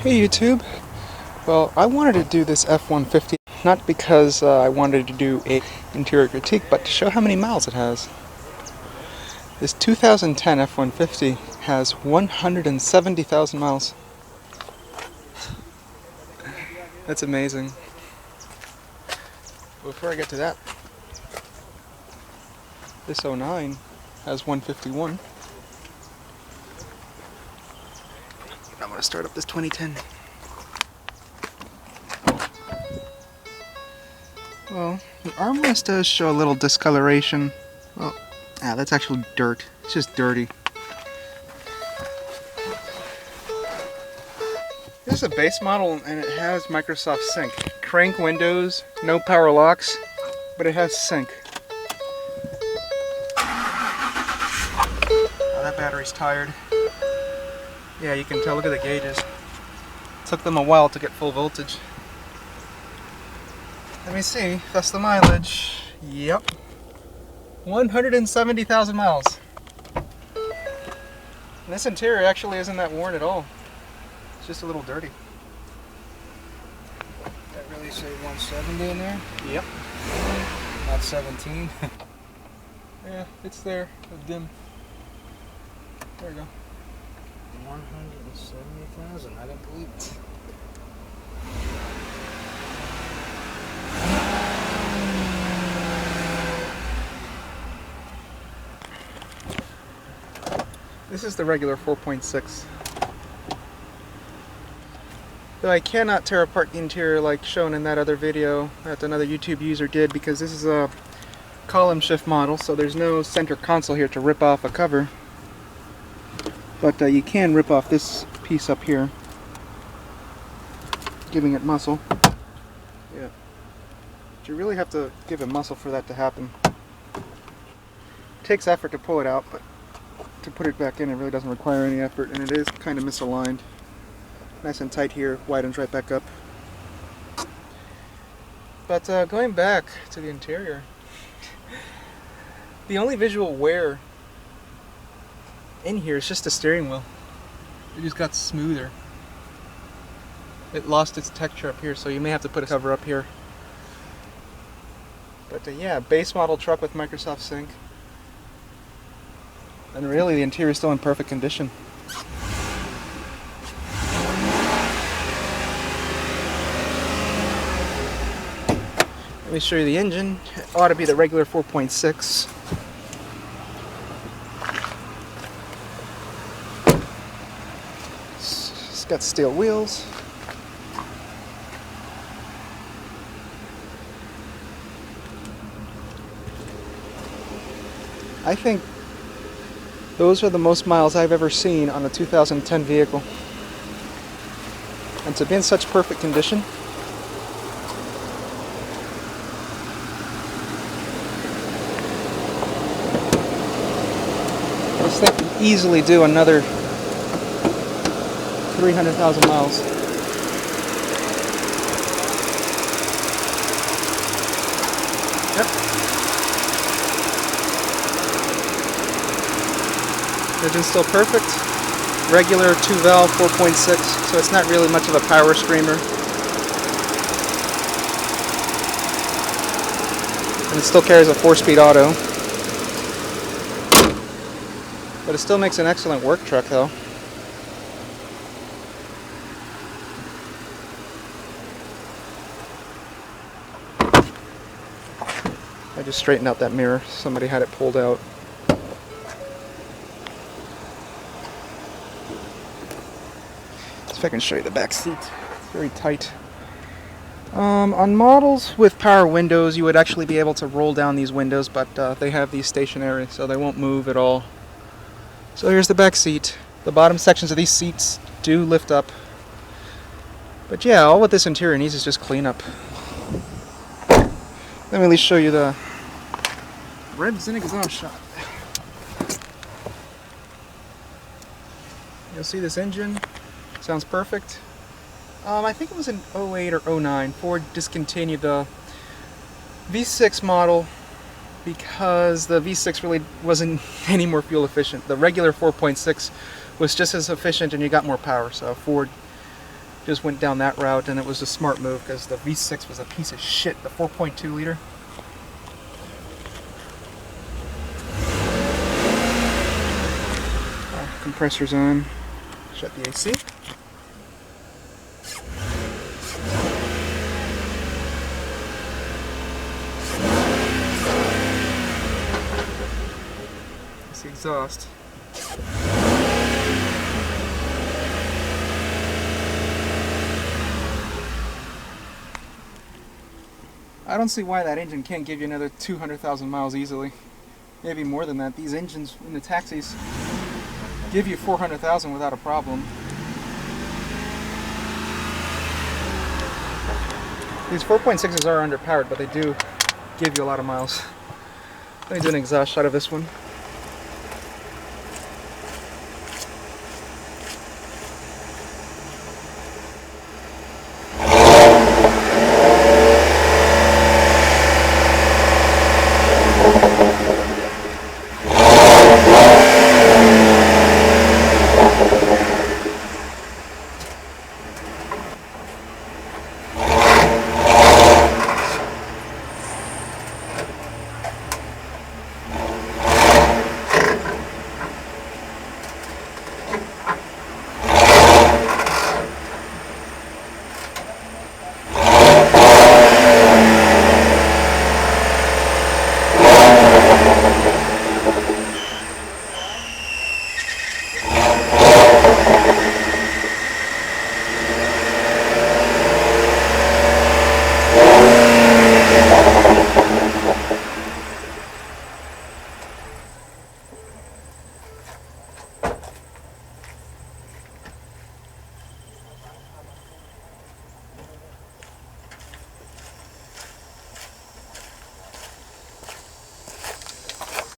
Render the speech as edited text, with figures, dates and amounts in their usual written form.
Hey YouTube. Well, I wanted to do this F-150 not because I wanted to do a interior critique, but to show how many miles it has. This 2010 F-150 has 170,000 miles. That's amazing. Before I get to that, this 09 has 151. I'm going to start up this 2010. Well, the armrest does show a little discoloration. Well, that's actually dirt. It's just dirty. This is a base model and it has Microsoft Sync. Crank windows, no power locks, but it has Sync. Oh, that battery's tired. Yeah, you can tell, look at the gauges. Took them a while to get full voltage. Let me see, that's the mileage. Yep. 170,000 miles. And this interior actually isn't that worn at all. It's just a little dirty. That really say 170 in there? Yep. Not 17? Yeah, it's there. It's dim. There we go. 170,000? I don't believe it. This is the regular 4.6. Though I cannot tear apart the interior like shown in that other video that another YouTube user did, because this is a column shift model, so there's no center console here to rip off a cover. But you can rip off this piece up here, giving it muscle. Yeah. But you really have to give it muscle for that to happen. It takes effort to pull it out, but to put it back in, it really doesn't require any effort, and it is kind of misaligned. Nice and tight here, widens right back up. But going back to the interior, the only visual wear in here is just the steering wheel. It just got smoother. It lost its texture up here, so you may have to put a cover up here. But yeah, base model truck with Microsoft Sync. And really, the interior is still in perfect condition. Let me show you the engine. It ought to be the regular 4.6. It's got steel wheels. I think those are the most miles I've ever seen on a 2010 vehicle. And to be in such perfect condition. This thing can easily do another 300,000 miles. Yep. Engine's still perfect. Regular 2-valve 4.6, so it's not really much of a power screamer. And it still carries a 4-speed auto. But it still makes an excellent work truck though. I just straightened out that mirror. Somebody had it pulled out. If I can show you the back seat, it's very tight. On models with power windows, you would actually be able to roll down these windows, but they have these stationary, so they won't move at all. So here's the back seat. The bottom sections of these seats do lift up. But yeah, all what this interior needs is just cleanup. Let me at least show you the ribs and exhaust shot. You'll see this engine. Sounds perfect. I think it was in 08 or 09. Ford discontinued the V6 model because the V6 really wasn't any more fuel efficient. The regular 4.6 was just as efficient and you got more power, so Ford just went down that route, and it was a smart move because the V6 was a piece of shit, the 4.2 liter. Compressor's on. Shut the AC. That's the exhaust. I don't see why that engine can't give you another 200,000 miles easily. Maybe more than that. These engines in the taxis give you 400,000 without a problem. These 4.6s are underpowered, but they do give you a lot of miles. Let me do an exhaust shot of this one.